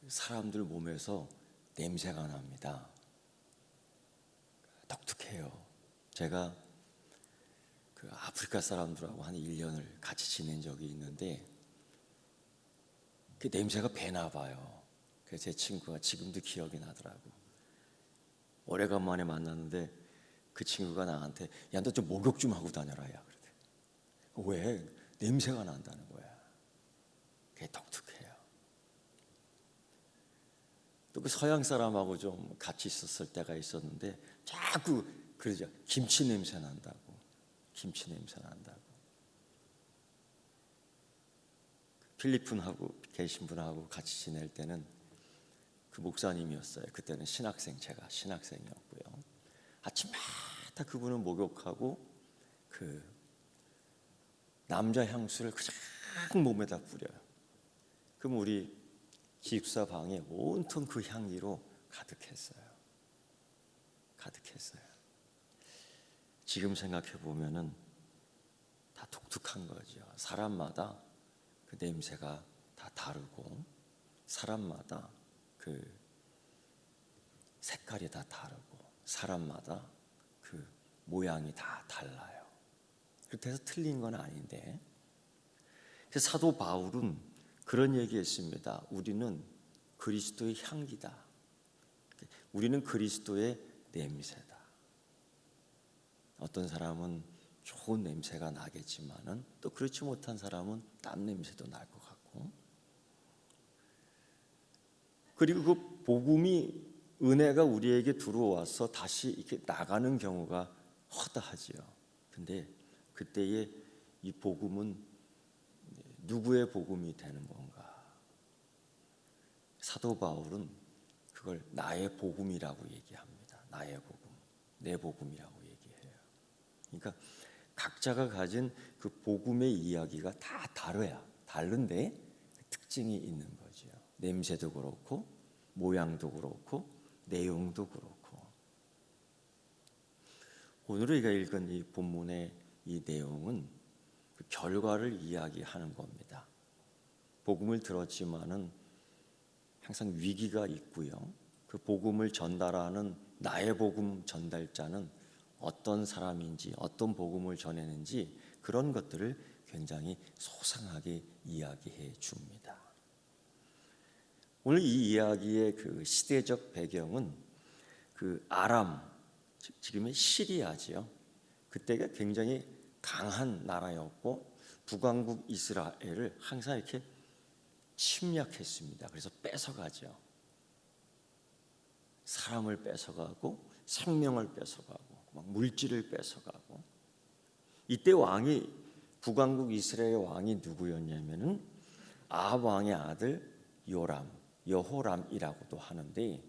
사람들 몸에서 냄새가 납니다. 독특해요. 제가 그 아프리카 사람들하고 한 1년을 같이 지낸 적이 있는데 그 냄새가 배나 봐요. 그래서 제 친구가 지금도 기억이 나더라고. 오래간만에 만났는데 그 친구가 나한테 야, 너 좀 목욕 좀 하고 다녀라 야. 그러대. 왜? 냄새가 난다는 거야. 그게 독특해요. 또 그 서양 사람하고 좀 같이 있었을 때가 있었는데 자꾸 그러죠. 김치 냄새 난다고. 김치 냄새 난다고. 필리핀하고 계신 분하고 같이 지낼 때는 그 목사님이었어요. 그때는 제가 신학생이었고요. 아침마다 그분은 목욕하고 그 남자 향수를 그냥 몸에다 뿌려요. 그럼 우리 기숙사 방에 온통 그 향기로 가득했어요. 지금 생각해 보면은 다 독특한 거죠. 사람마다 그 냄새가 다 다르고 사람마다 그 색깔이 다 다르고 사람마다 그 모양이 다 달라요. 그렇게 해서 틀린 건 아닌데, 그래서 사도 바울은 그런 얘기했습니다. 우리는 그리스도의 향기다. 우리는 그리스도의 냄새다. 어떤 사람은 좋은 냄새가 나겠지만은 또 그렇지 못한 사람은 땀 냄새도 날 것 같고, 그리고 그 복음이 은혜가 우리에게 들어와서 다시 이렇게 나가는 경우가 허다하지요. 근데 그때의 이 복음은 누구의 복음이 되는 건가? 사도 바울은 그걸 나의 복음이라고 얘기합니다. 나의 복음, 내 복음이라고 얘기해요. 그러니까 각자가 가진 그 복음의 이야기가 다 다른데 특징이 있는 거죠. 냄새도 그렇고 모양도 그렇고 내용도 그렇고. 오늘 우리가 읽은 이 본문의 이 내용은 그 결과를 이야기하는 겁니다. 복음을 들었지만은 항상 위기가 있고요. 그 복음을 전달하는 나의 복음 전달자는 어떤 사람인지, 어떤 복음을 전했는지 그런 것들을 굉장히 소상하게 이야기해 줍니다. 오늘 이 이야기의 그 시대적 배경은 그 아람, 지금의 시리아지요. 그때가 굉장히 강한 나라였고 북왕국 이스라엘을 항상 이렇게 침략했습니다. 그래서 뺏어가죠. 사람을 뺏어가고 생명을 뺏어가고 막 물질을 뺏어가고. 이때 왕이 북왕국 이스라엘 왕이 누구였냐면은 아합 왕의 아들 여호람이라고도 하는데,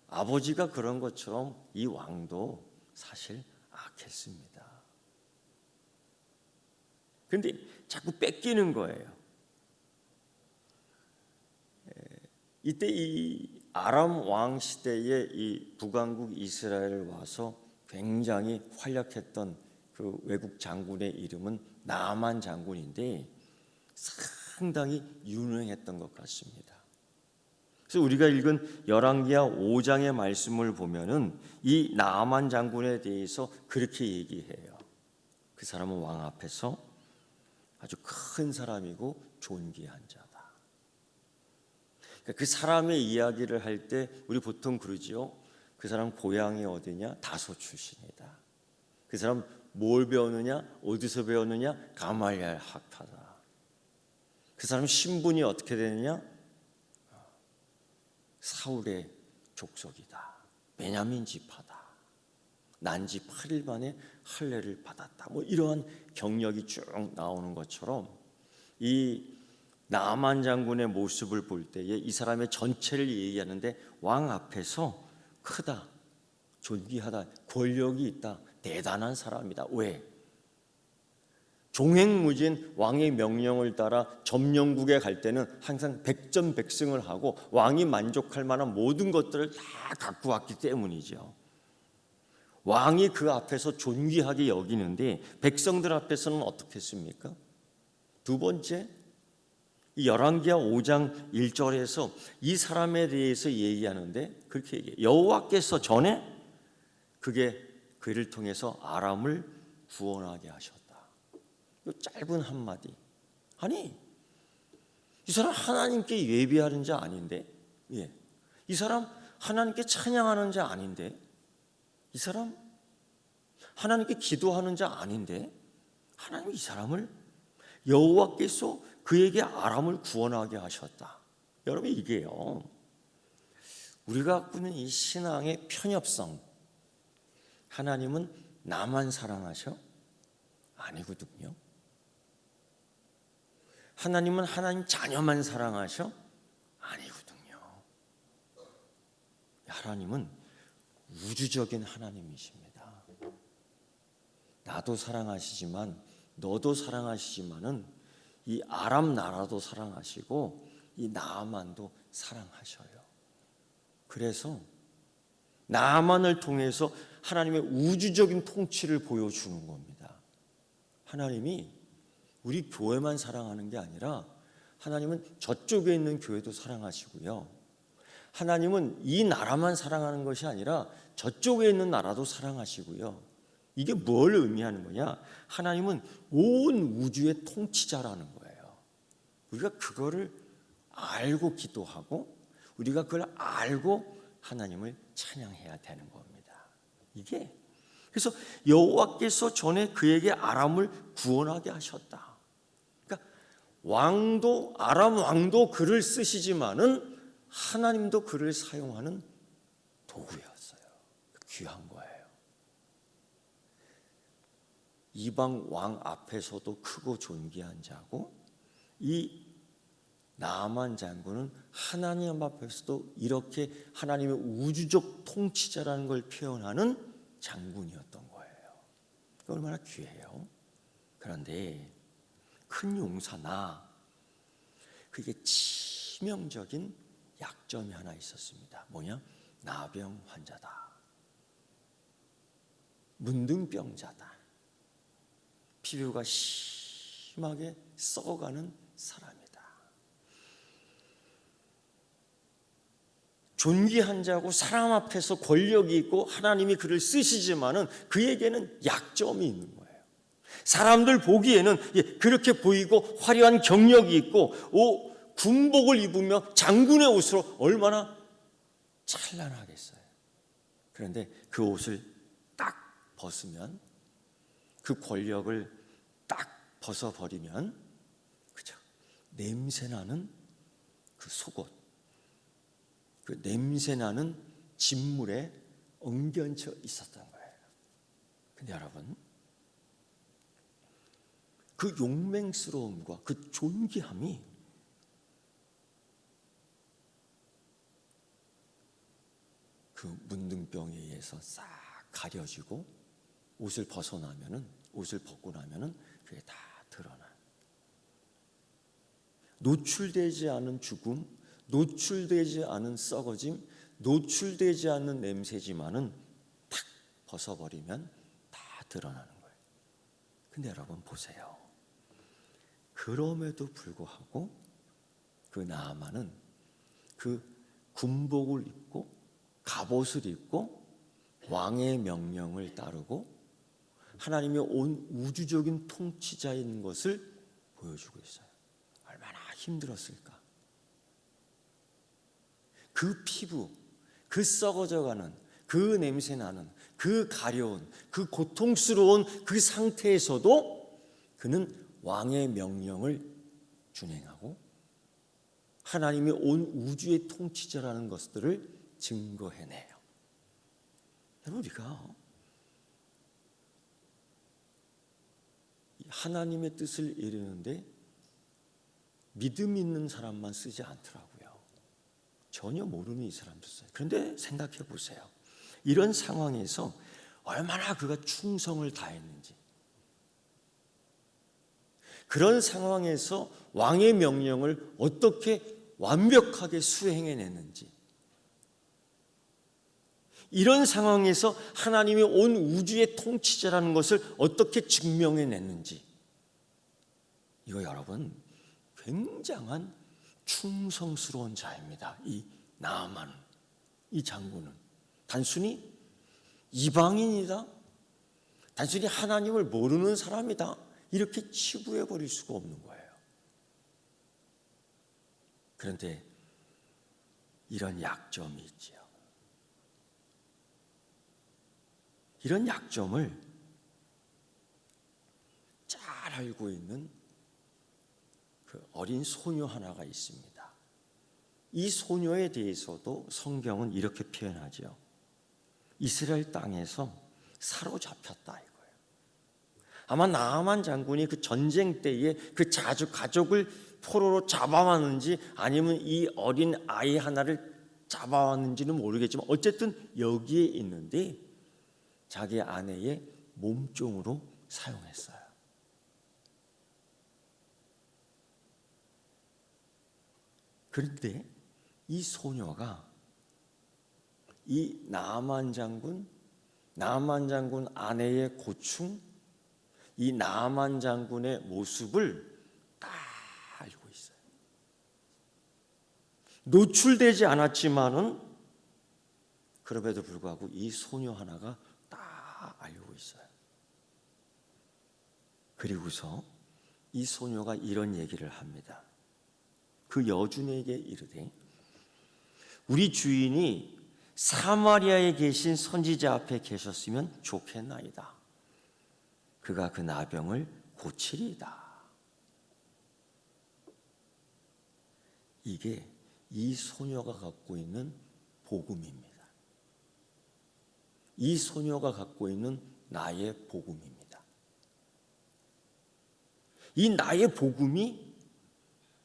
아버지가 그런 것처럼 이 왕도 사실 악했습니다. 그런데 자꾸 뺏기는 거예요. 이때 이 아람 왕 시대에 이 북왕국 이스라엘을 와서 굉장히 활약했던 그 외국 장군의 이름은 나아만 장군인데 상당히 유능했던 것 같습니다. 그래서 우리가 읽은 열왕기하 5장의 말씀을 보면은 이 나아만 장군에 대해서 그렇게 얘기해요. 그 사람은 왕 앞에서 아주 큰 사람이고 존귀한 자다. 그 사람의 이야기를 할 때 우리 보통 그러지요. 그 사람 고향이 어디냐? 다소 출신이다. 그 사람 뭘 배웠느냐? 어디서 배웠느냐? 가말리엘 학파다. 그 사람 신분이 어떻게 되느냐? 사울의 족속이다. 베냐민 지파다. 난지 8일 만에 할례를 받았다. 뭐 이러한 경력이 쭉 나오는 것처럼 이 나아만 장군의 모습을 볼 때에 이 사람의 전체를 얘기하는데 왕 앞에서 크다, 존귀하다, 권력이 있다, 대단한 사람이다. 왜? 종횡무진 왕의 명령을 따라 점령국에 갈 때는 항상 백전백승을 하고 왕이 만족할 만한 모든 것들을 다 갖고 왔기 때문이죠. 왕이 그 앞에서 존귀하게 여기는데 백성들 앞에서는 어떻게 했습니까? 두 번째, 이 열왕기하 5장 1절에서 이 사람에 대해서 얘기하는데 그렇게 얘기해요. 여호와께서 전에 그를 통해서 아람을 구원하게 하셨다. 이 짧은 한마디. 아니, 이 사람 하나님께 예배하는 자 아닌데, 이 사람 하나님께 찬양하는 자 아닌데, 이 사람 하나님께 기도하는 자 아닌데, 하나님이 이 사람을 여호와께서 그에게 아람을 구원하게 하셨다. 여러분, 이게요, 우리가 갖고 있는 이 신앙의 편협성, 하나님은 나만 사랑하셔? 아니거든요. 하나님은 하나님 자녀만 사랑하셔? 아니거든요. 하나님은 우주적인 하나님이십니다. 나도 사랑하시지만 너도 사랑하시지만은 이 아람 나라도 사랑하시고 이 나아만도 사랑하셔요. 그래서 나아만을 통해서 하나님의 우주적인 통치를 보여주는 겁니다. 하나님이 우리 교회만 사랑하는 게 아니라 하나님은 저쪽에 있는 교회도 사랑하시고요. 하나님은 이 나라만 사랑하는 것이 아니라 저쪽에 있는 나라도 사랑하시고요. 이게 뭘 의미하는 거냐? 하나님은 온 우주의 통치자라는 거예요. 우리가 그거를 알고 기도하고 우리가 그걸 알고 하나님을 찬양해야 되는 겁니다. 이게 그래서 여호와께서 전에 그에게 아람을 구원하게 하셨다. 그러니까 아람 왕도 그를 쓰시지만은 하나님도 그를 사용하는 도구였어요. 귀한 거예요. 이방 왕 앞에서도 크고 존귀한 자고 이 나아만 장군은 하나님 앞에서도 이렇게 하나님의 우주적 통치자라는 걸 표현하는 장군이었던 거예요. 얼마나 귀해요. 그런데 큰 용사나 그게 치명적인 약점이 하나 있었습니다. 뭐냐? 나병 환자다. 문둥병자다. 피부가 심하게 썩어가는 사람이다. 존귀한 자고 사람 앞에서 권력이 있고 하나님이 그를 쓰시지만은 그에게는 약점이 있는 거예요. 사람들 보기에는 그렇게 보이고 화려한 경력이 있고 군복을 입으며 장군의 옷으로 얼마나 찬란하겠어요. 그런데 그 옷을 딱 벗으면 그 권력을 딱 벗어버리면 그죠? 냄새나는 그 속옷, 그 냄새나는 진물에 엉겨져 있었던 거예요. 근데 여러분, 그 용맹스러움과 그 존귀함이 그 문둥병에 의해서 싹 가려지고 옷을 벗고 나면은 그게 다 드러나. 노출되지 않은 죽음, 노출되지 않은 썩어짐, 노출되지 않는 냄새지만은 탁 벗어버리면 다 드러나는 거예요. 근데 여러분 보세요. 그럼에도 불구하고 그 나아만은 그 군복을 입고 갑옷을 입고 왕의 명령을 따르고 하나님의 온 우주적인 통치자인 것을 보여주고 있어요. 얼마나 힘들었을까? 그 피부, 그 썩어져가는, 그 냄새나는, 그 가려운, 그 고통스러운 그 상태에서도 그는 왕의 명령을 준행하고 하나님의 온 우주의 통치자라는 것들을 증거해내요. 우리가 하나님의 뜻을 이루는데 믿음 있는 사람만 쓰지 않더라고요. 전혀 모르는 이 사람도 써요. 그런데 생각해 보세요. 이런 상황에서 얼마나 그가 충성을 다했는지, 그런 상황에서 왕의 명령을 어떻게 완벽하게 수행해냈는지, 이런 상황에서 하나님이 온 우주의 통치자라는 것을 어떻게 증명해냈는지, 이거 여러분 굉장한 충성스러운 자입니다. 이 나아만, 이 장군은 단순히 이방인이다, 단순히 하나님을 모르는 사람이다, 이렇게 치부해 버릴 수가 없는 거예요. 그런데 이런 약점이 있지요. 이런 약점을 잘 알고 있는 그 어린 소녀 하나가 있습니다. 이 소녀에 대해서도 성경은 이렇게 표현하죠. 이스라엘 땅에서 사로잡혔다 이거예요. 아마 나아만 장군이 그 전쟁 때에 그 가족을 포로로 잡아왔는지 아니면 이 어린 아이 하나를 잡아왔는지는 모르겠지만 어쨌든 여기에 있는데 자기 아내의 몸종으로 사용했어요. 그런데 이 소녀가 이 나아만 장군 아내의 고충, 이 나아만 장군의 모습을 다 알고 있어요. 노출되지 않았지만은 그럼에도 불구하고 이 소녀 하나가 다 알고 있어요. 그리고서 이 소녀가 이런 얘기를 합니다. 그 여준에게 이르되 우리 주인이 사마리아에 계신 선지자 앞에 계셨으면 좋겠나이다. 그가 그 나병을 고치리이다. 이게 이 소녀가 갖고 있는 복음입니다. 이 소녀가 갖고 있는 나의 복음입니다. 이 나의 복음이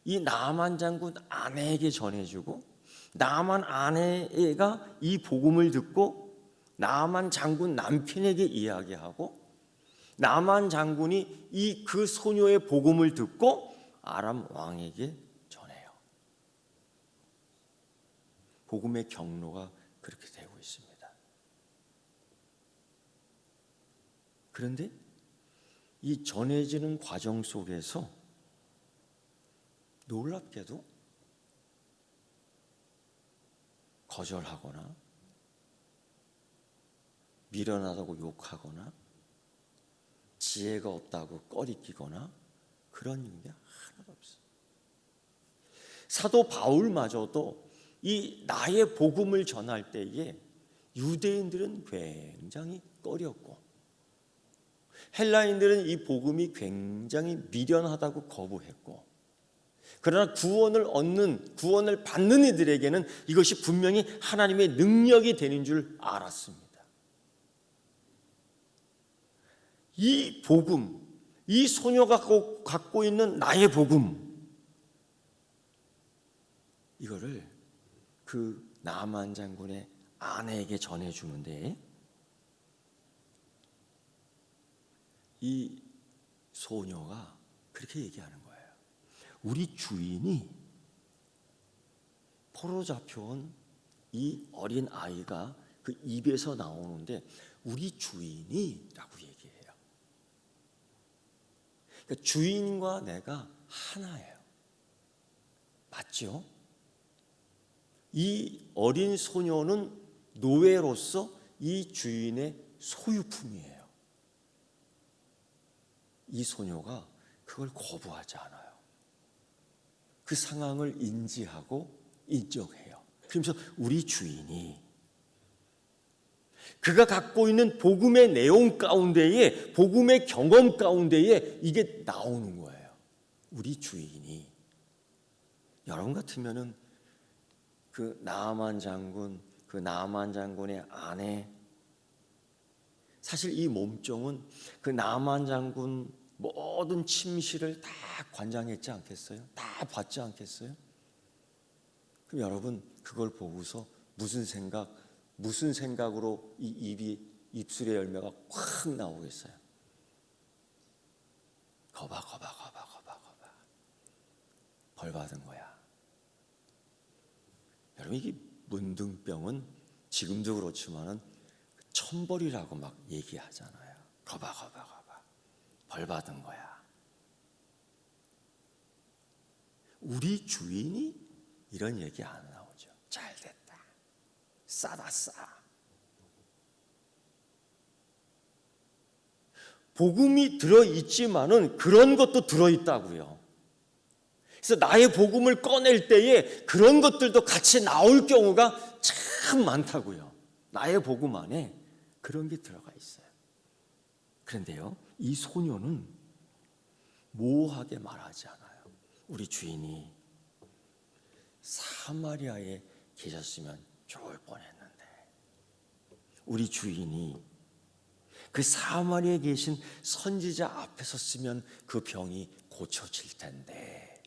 이 나아만 장군 아내에게 전해주고 나아만 아내가 이 복음을 듣고 나아만 장군 남편에게 이야기하고 나아만 장군이 그 소녀의 복음을 듣고 아람 왕에게 전해요. 복음의 경로가 그렇게 되고 있습니다. 그런데 이 전해지는 과정 속에서 놀랍게도 거절하거나 미련하다고 욕하거나 지혜가 없다고 꺼리끼거나 그런 일이 하나도 없어요. 사도 바울마저도 이 나의 복음을 전할 때에 유대인들은 굉장히 꺼렸고 헬라인들은 이 복음이 굉장히 미련하다고 거부했고 그러나 구원을 받는 이들에게는 이것이 분명히 하나님의 능력이 되는 줄 알았습니다. 이 복음, 이 소녀가 갖고 있는 나의 복음, 이거를 그 나아만 장군의 아내에게 전해주는데 이 소녀가 그렇게 얘기하는 거예요. 우리 주인이 포로 잡혀온 이 어린 아이가 그 입에서 나오는데 우리 주인이라고 얘기해요. 그러니까 주인과 내가 하나예요. 맞죠? 이 어린 소녀는 노예로서 이 주인의 소유품이에요. 이 소녀가 그걸 거부하지 않아요. 그 상황을 인지하고 인정해요. 그러면서 우리 주인이 그가 갖고 있는 복음의 내용 가운데에 복음의 경험 가운데에 이게 나오는 거예요. 우리 주인이 여러분 같으면은 그 나아만 장군의 아내 사실 이 몸종은 그 나아만 장군 모든 침실을 다 관장했지 않겠어요? 다 봤지 않겠어요? 그럼 여러분 그걸 보고서 무슨 생각으로 이 입술의 열매가 확 나오겠어요? 거봐 벌 받은 거야. 여러분 이게 문둥병은 지금도 그렇지만은 천벌이라고 막 얘기하잖아요. 거봐 벌 받은 거야. 우리 주인이 이런 얘기 안 나오죠. 잘 됐다. 싸다 싸. 복음이 들어있지만은 그런 것도 들어있다고요. 그래서 나의 복음을 꺼낼 때에 그런 것들도 같이 나올 경우가 참 많다고요. 나의 복음 안에 그런 게 들어가 있어요. 그런데요, 이 소녀는 모호하게 말하지 않아요. 우리 주인이 사마리아에 계셨으면 좋을 뻔했는데, 우리 주인이 그 사마리아에 계신 선지자 앞에 섰으면 그 병이 고쳐질 텐데,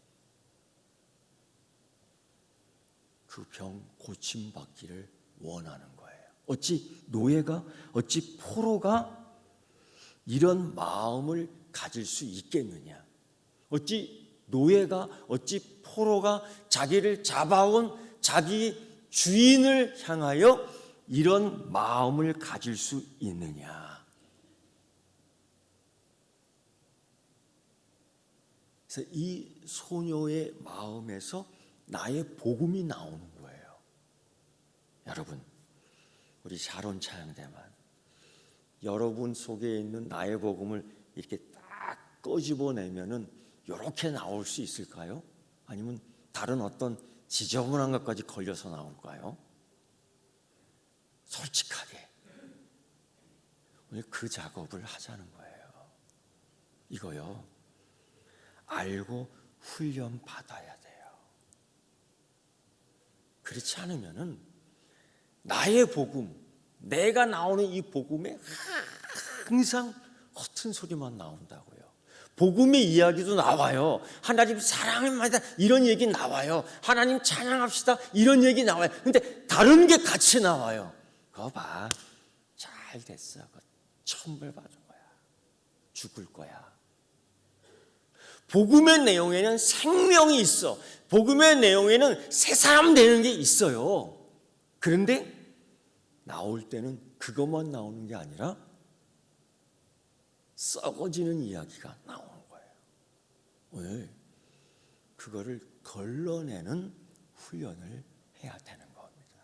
그 병 고침받기를 원하는 거예요. 어찌 노예가, 어찌 포로가 이런 마음을 가질 수 있겠느냐? 어찌 노예가, 어찌 포로가 자기를 잡아온 자기 주인을 향하여 이런 마음을 가질 수 있느냐? 그래서 이 소녀의 마음에서 나의 복음이 나오는 거예요. 여러분, 우리 샤론 차양대만 여러분 속에 있는 나의 복음을 이렇게 딱 끄집어내면은 이렇게 나올 수 있을까요? 아니면 다른 어떤 지저분한 것까지 걸려서 나올까요? 솔직하게 오늘 그 작업을 하자는 거예요. 이거요, 알고 훈련 받아야 돼요. 그렇지 않으면은 나의 복음, 내가 나오는 이 복음에 항상 허튼 소리만 나온다고요. 복음의 이야기도 나와요. 하나님 사랑합니다 이런 얘기 나와요. 하나님 찬양합시다 이런 얘기 나와요. 근데 다른 게 같이 나와요. 그거 봐, 잘 됐어. 천벌 받은 거야. 죽을 거야. 복음의 내용에는 생명이 있어. 복음의 내용에는 새 사람 되는 게 있어요. 그런데 나올 때는 그것만 나오는 게 아니라 썩어지는 이야기가 나오는 거예요. 오늘 그거를 걸러내는 훈련을 해야 되는 겁니다.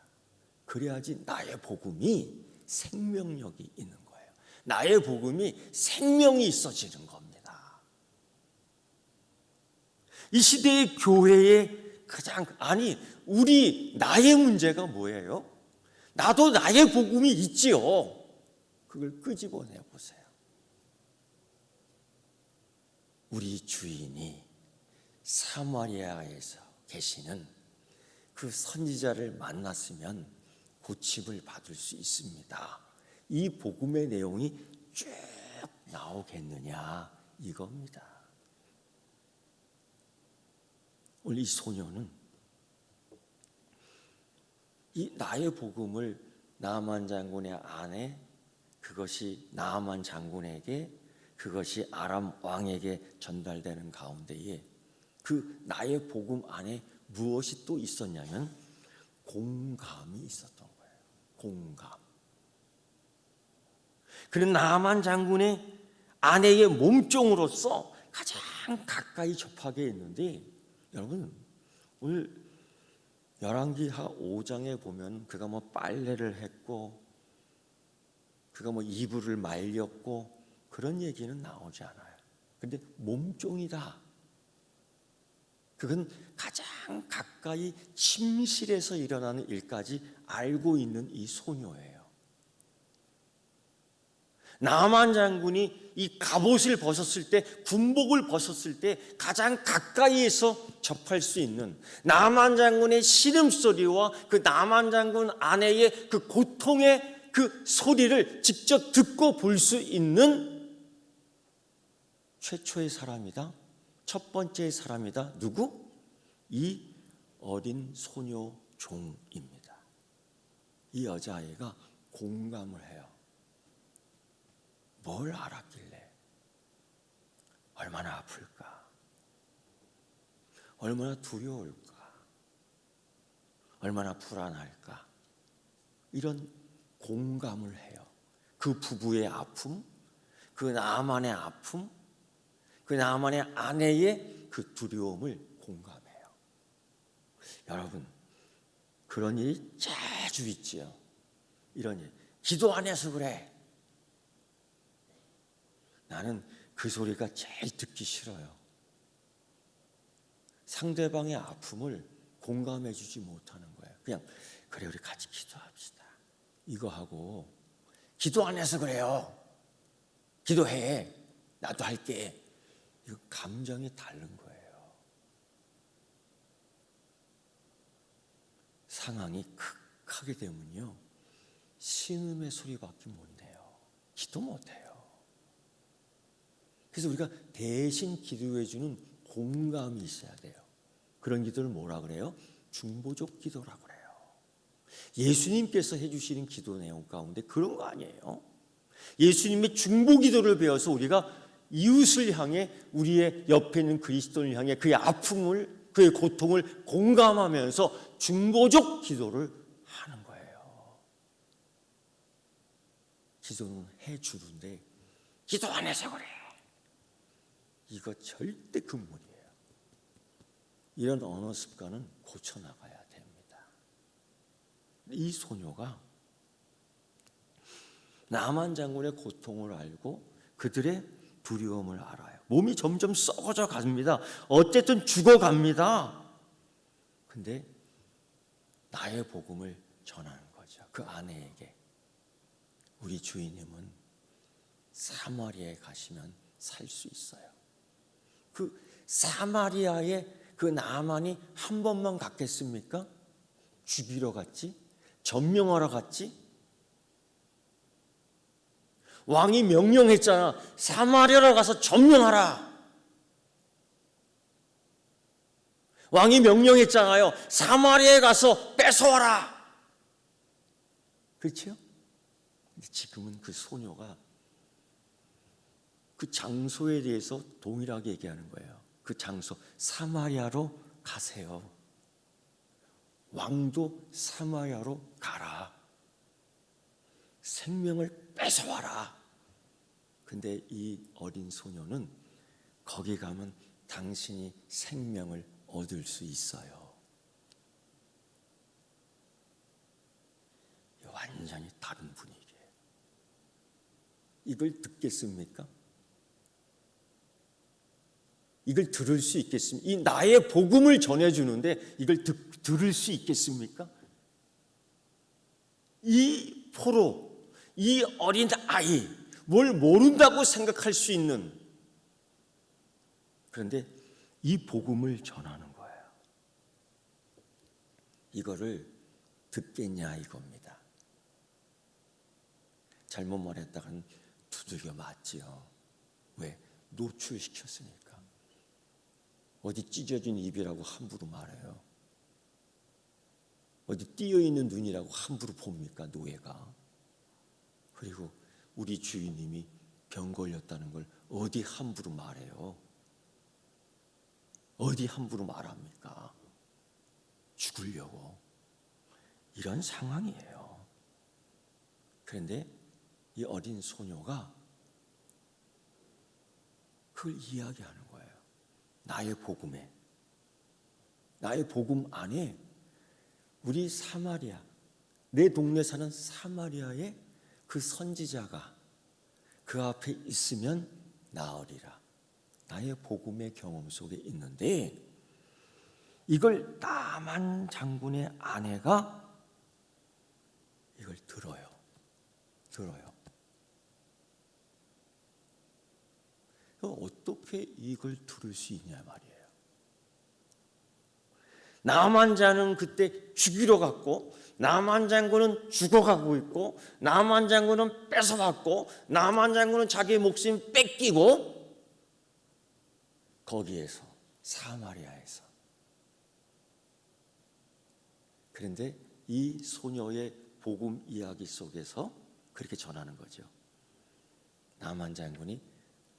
그래야지 나의 복음이 생명력이 있는 거예요. 나의 복음이 생명이 있어지는 겁니다. 이 시대의 교회의 가장, 아니 우리 나의 문제가 뭐예요? 나도 나의 복음이 있지요. 그걸 끄집어내 보세요. 우리 주인이 사마리아에서 계시는 그 선지자를 만났으면 고침을 받을 수 있습니다. 이 복음의 내용이 쭉 나오겠느냐 이겁니다. 오늘 이 소녀는 이 나의 복음을 나아만 장군의 아내, 그것이 나아만 장군에게, 그것이 아람 왕에게 전달되는 가운데에 그 나의 복음 안에 무엇이 또 있었냐면 공감이 있었던 거예요. 공감. 그는 나아만 장군의 아내의 몸종으로서 가장 가까이 접하게 했는데, 여러분 오늘 열왕기하 5장에 보면 그가 뭐 빨래를 했고 그가 뭐 이불을 말렸고 그런 얘기는 나오지 않아요. 근데 몸종이다. 그건 가장 가까이 침실에서 일어나는 일까지 알고 있는 이 소녀예요. 나아만 장군이 이 갑옷을 벗었을 때, 군복을 벗었을 때 가장 가까이에서 접할 수 있는, 나아만 장군의 신음소리와 그 나아만 장군 아내의 그 고통의 그 소리를 직접 듣고 볼 수 있는 최초의 사람이다. 첫 번째의 사람이다. 누구? 이 어린 소녀 종입니다. 이 여자아이가 공감을 해요. 뭘 알았길래? 얼마나 아플까? 얼마나 두려울까? 얼마나 불안할까? 이런 공감을 해요. 그 부부의 아픔, 그 나아만의 아픔, 그 나아만의 아내의 그 두려움을 공감해요. 여러분, 그런 일이 자주 있지요. 이런 일. 기도 안 해서 그래. 나는 그 소리가 제일 듣기 싫어요. 상대방의 아픔을 공감해 주지 못하는 거예요. 그냥 그래 우리 같이 기도합시다. 이거 하고 기도 안 해서 그래요. 기도해. 나도 할게. 이거 감정이 다른 거예요. 상황이 극하게 되면요, 신음의 소리밖에 못 내요. 기도 못 해요. 그래서 우리가 대신 기도해 주는 공감이 있어야 돼요. 그런 기도를 뭐라 그래요? 중보적 기도라고 그래요. 예수님께서 해주시는 기도 내용 가운데 그런 거 아니에요. 예수님의 중보 기도를 배워서 우리가 이웃을 향해, 우리의 옆에 있는 그리스도를 향해 그의 아픔을, 그의 고통을 공감하면서 중보적 기도를 하는 거예요. 기도는 해주는데 기도 안 해서 그래. 이거 절대 금물이에요. 이런 언어 습관은 고쳐나가야 됩니다. 이 소녀가 나만 장군의 고통을 알고 그들의 두려움을 알아요. 몸이 점점 썩어져 갑니다. 어쨌든 죽어갑니다. 근데 나의 복음을 전하는 거죠. 그 아내에게. 우리 주인님은 사마리아에 가시면 살 수 있어요. 그 사마리아에 그 나만이 한 번만 갔겠습니까? 죽이러 갔지? 점령하러 갔지? 왕이 명령했잖아. 사마리아로 가서 점령하라. 왕이 명령했잖아요. 사마리아에 가서 뺏어와라. 그렇죠? 지금은 그 소녀가 그 장소에 대해서 동일하게 얘기하는 거예요. 그 장소, 사마리아로 가세요. 왕도 사마리아로 가라. 생명을 뺏어와라. 근데 이 어린 소녀는 거기 가면 당신이 생명을 얻을 수 있어요. 완전히 다른 분위기예요. 이걸 듣겠습니까? 이걸 들을 수 있겠습니까? 이 나의 복음을 전해주는데 이걸 들을 수 있겠습니까? 이 포로, 이 어린 아이, 뭘 모른다고 생각할 수 있는, 그런데 이 복음을 전하는 거예요. 이거를 듣겠냐 이겁니다. 잘못 말했다간 두들겨 맞지요. 왜? 노출시켰으니까. 어디 찢어진 입이라고 함부로 말해요. 어디 띄어있는 눈이라고 함부로 봅니까, 노예가. 그리고 우리 주인님이 병 걸렸다는 걸 어디 함부로 말해요. 어디 함부로 말합니까? 죽으려고. 이런 상황이에요. 그런데 이 어린 소녀가 그걸 이야기하는 거예요. 나의 복음에, 나의 복음 안에 우리 사마리아, 내 동네 사는 사마리아의 그 선지자가 그 앞에 있으면 나으리라. 나의 복음의 경험 속에 있는데, 이걸 나만 장군의 아내가 이걸 들어요. 어떻게 이걸 들을 수 있냐 말이에요. 나만 자는 그때 죽이러 갔고, 나만 장군은 죽어가고 있고, 나만 장군은 뺏어갔고, 나만 장군은 자기의 목숨 뺏기고, 거기에서 사마리아에서. 그런데 이 소녀의 복음 이야기 속에서 그렇게 전하는 거죠. 나만 장군이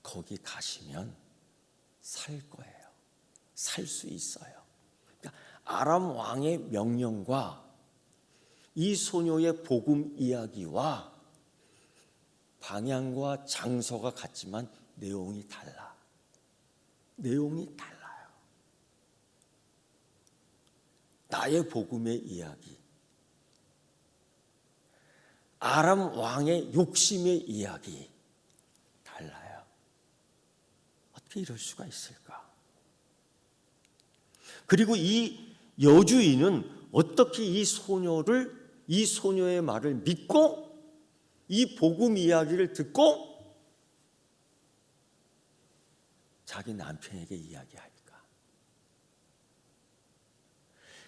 거기 가시면 살 거예요. 살 수 있어요. 그러니까 아람 왕의 명령과 이 소녀의 복음 이야기와 방향과 장소가 같지만 내용이 달라. 내용이 달라요. 나의 복음의 이야기, 아람 왕의 욕심의 이야기 달라요. 어떻게 이럴 수가 있을까? 그리고 이 여주인은 어떻게 이 소녀의 말을 믿고 이 복음 이야기를 듣고 자기 남편에게 이야기할까?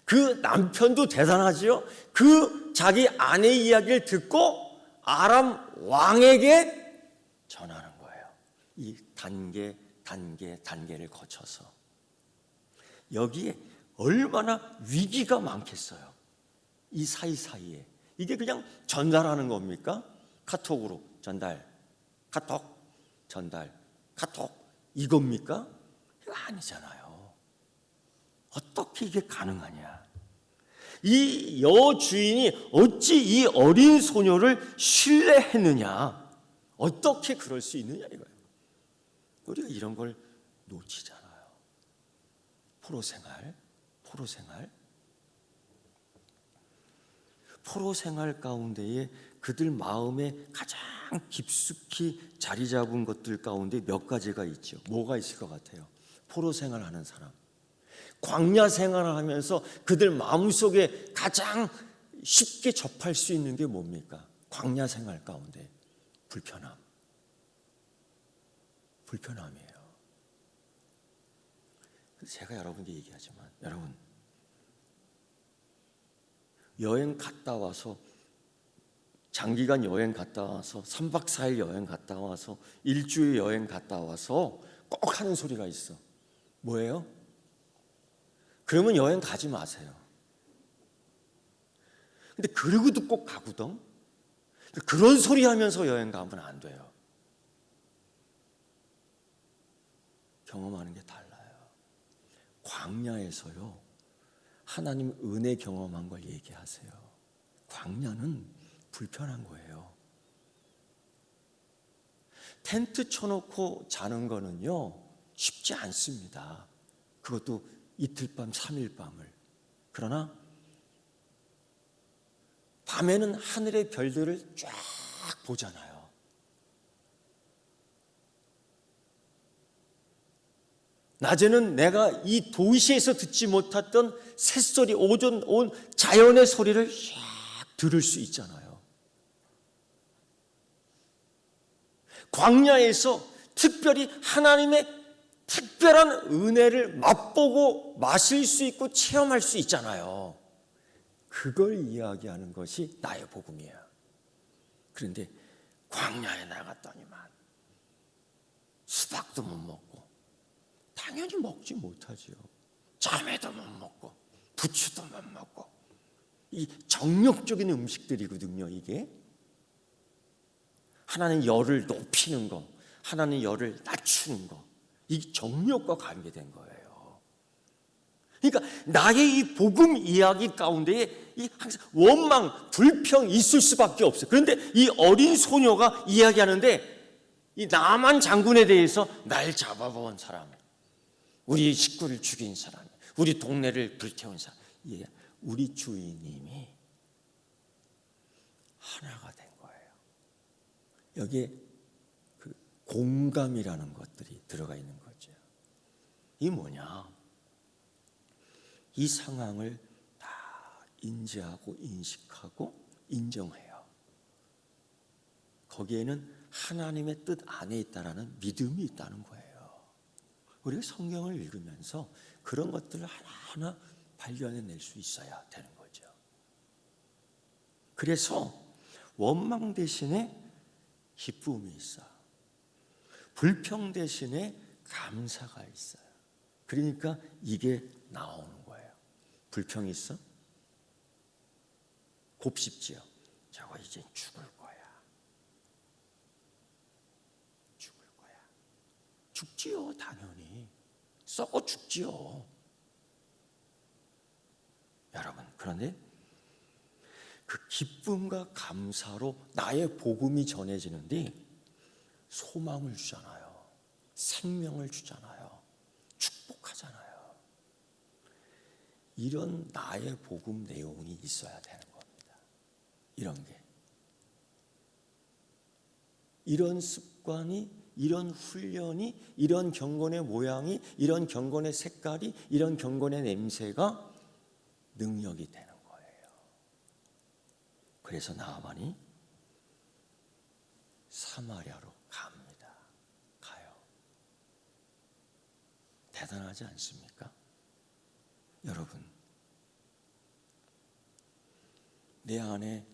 그 남편도 대단하지요. 그 자기 아내의 이야기를 듣고 아람 왕에게 전하는 거예요. 이 단계를 거쳐서. 여기에 얼마나 위기가 많겠어요. 이 사이사이에. 이게 그냥 전달하는 겁니까? 카톡으로 전달, 카톡, 전달, 카톡 이겁니까? 이거 아니잖아요. 어떻게 이게 가능하냐? 이 여주인이 어찌 이 어린 소녀를 신뢰했느냐? 어떻게 그럴 수 있느냐 이거예요. 우리가 이런 걸 놓치잖아요. 포로 생활 가운데에 그들 마음에 가장 깊숙이 자리 잡은 것들 가운데 몇 가지가 있죠. 뭐가 있을 것 같아요? 포로 생활하는 사람, 광야 생활을 하면서 그들 마음속에 가장 쉽게 접할 수 있는 게 뭡니까? 광야 생활 가운데 불편함이에요. 제가 여러분께 얘기하지만 여러분 여행 갔다 와서 장기간 여행 갔다 와서 3박 4일 여행 갔다 와서 일주일 여행 갔다 와서 꼭 하는 소리가 있어. 뭐예요? 그러면 여행 가지 마세요. 근데 그러고도 꼭 가거든. 그런 소리 하면서 여행 가면 안 돼요. 경험하는 게 달라요. 광야에서요, 하나님 은혜 경험한 걸 얘기하세요. 광야는 불편한 거예요. 텐트 쳐놓고 자는 거는요 쉽지 않습니다. 그것도 이틀 밤 3일 밤을. 그러나 밤에는 하늘의 별들을 쫙 보잖아요. 낮에는 내가 이 도시에서 듣지 못했던 새소리, 온 자연의 소리를 쫙 들을 수 있잖아요. 광야에서 특별히 하나님의 특별한 은혜를 맛보고 마실 수 있고 체험할 수 있잖아요. 그걸 이야기하는 것이 나의 복음이에요. 그런데 광야에 나갔더니만 수박도 못 먹고 당연히 먹지 못하지요. 자매도 못 먹고 부추도 못 먹고 이 정욕적인 음식들이거든요. 이게 하나님 열을 높이는 거, 하나님 열을 낮추는 거, 이 정욕과 관계된 거예요. 그러니까 나의 이 복음 이야기 가운데에 이 항상 원망, 불평이 있을 수밖에 없어요. 그런데 이 어린 소녀가 이야기하는데 이 나만 장군에 대해서 날 잡아본 사람, 우리 식구를 죽인 사람, 우리 동네를 불태운 사람, 우리 주인님이 하나가 된 거예요. 여기에 그 공감이라는 것들이 들어가 있는 거죠. 이 뭐냐? 이 상황을 다 인지하고 인식하고 인정해요. 거기에는 하나님의 뜻 안에 있다라는 믿음이 있다는 거예요. 우리가 성경을 읽으면서 그런 것들을 하나하나 발견해낼 수 있어야 되는 거죠. 그래서 원망 대신에 기쁨이 있어. 불평 대신에 감사가 있어요. 그러니까 이게 나오는 거예요. 불평이 있어? 곱씹지요. 저거 이제 죽을 거야. 죽지요, 당연히. 썩어 죽지요. 여러분, 그런데 그 기쁨과 감사로 나의 복음이 전해지는데 소망을 주잖아요. 생명을 주잖아요. 축복하잖아요. 이런 나의 복음 내용이 있어야 되는 겁니다. 이런 게. 이런 습관이, 이런 훈련이, 이런 경건의 모양이, 이런 경건의 색깔이, 이런 경건의 냄새가 능력이 되는 거예요. 그래서 나아만이 사마리아로 갑니다. 가요. 대단하지 않습니까? 여러분, 내 안에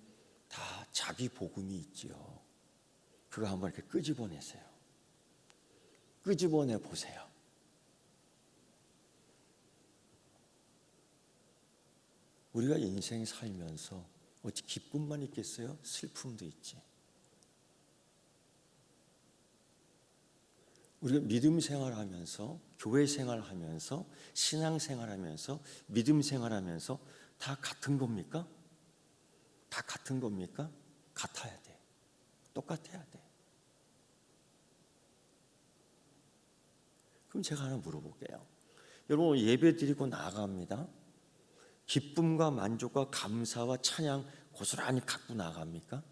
다 자기 복음이 있지요. 그거 한번 이렇게 끄집어내세요. 끄집어내 보세요. 우리가 인생 살면서 어찌 기쁨만 있겠어요? 슬픔도 있지. 우리가 믿음 생활하면서, 교회 생활하면서, 신앙 생활하면서, 믿음 생활하면서 다 같은 겁니까? 다 같은 겁니까? 같아야 돼. 똑같아야 돼. 그럼 제가 하나 물어볼게요. 여러분, 예배 드리고 나갑니다. 기쁨과 만족과 감사와 찬양 고스란히 갖고 나갑니까?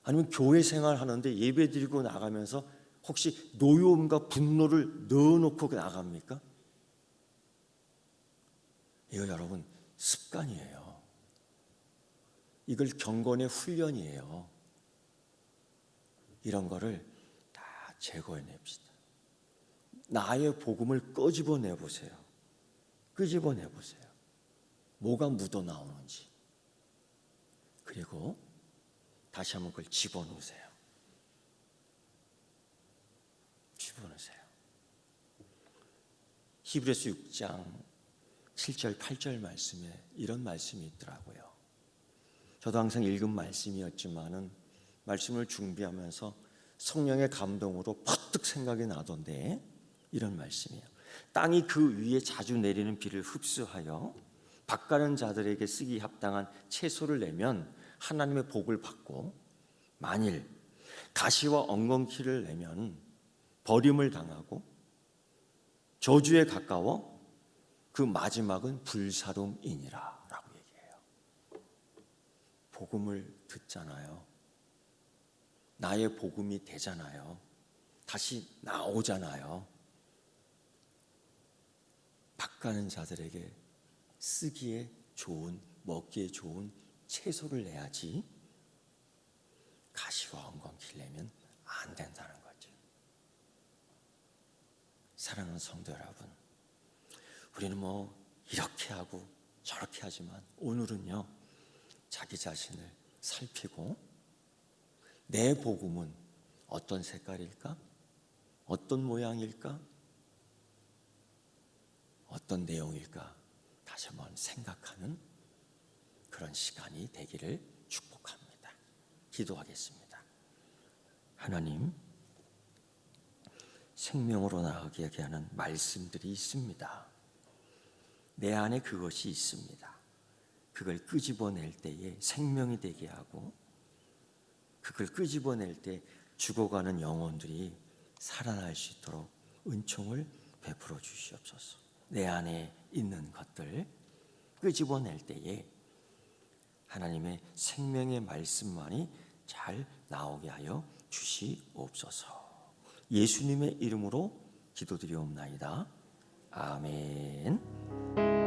아니면 교회 생활하는데 예배 드리고 나가면서 혹시 노여움과 분노를 넣어놓고 나갑니까? 이거 여러분 습관이에요. 이걸 경건의 훈련이에요. 이런 거를 다 제거해냅시다. 나의 복음을 끄집어내보세요. 끄집어내보세요. 뭐가 묻어나오는지. 그리고 다시 한번 그걸 집어넣으세요. 집어넣으세요. 히브리서 6장 7절 8절 말씀에 이런 말씀이 있더라고요. 저도 항상 읽은 말씀이었지만은 말씀을 준비하면서 성령의 감동으로 퍼뜩 생각이 나던데 이런 말씀이에요. 땅이 그 위에 자주 내리는 비를 흡수하여 밭가는 자들에게 쓰기 합당한 채소를 내면 하나님의 복을 받고, 만일 가시와 엉겅퀴를 내면 버림을 당하고 저주에 가까워 그 마지막은 불사름이니라 라고 얘기해요. 복음을 듣잖아요. 나의 복음이 되잖아요. 다시 나오잖아요. 밭가는 자들에게 쓰기에 좋은, 먹기에 좋은 채소를 내야지 가시와 엉겅퀴를 내면 안 된다는 거죠. 사랑하는 성도 여러분, 우리는 뭐 이렇게 하고 저렇게 하지만 오늘은요, 자기 자신을 살피고 내 복음은 어떤 색깔일까? 어떤 모양일까? 어떤 내용일까? 다시 한번 생각하는 그런 시간이 되기를 축복합니다. 기도하겠습니다. 하나님, 생명으로 나가게 하는 말씀들이 있습니다. 내 안에 그것이 있습니다. 그걸 끄집어낼 때에 생명이 되게 하고, 그걸 끄집어낼 때 죽어가는 영혼들이 살아날 수 있도록 은총을 베풀어 주시옵소서. 내 안에 있는 것들 끄집어낼 때에 하나님의 생명의 말씀만이 잘 나오게 하여 주시옵소서. 예수님의 이름으로 기도드리옵나이다. 아멘.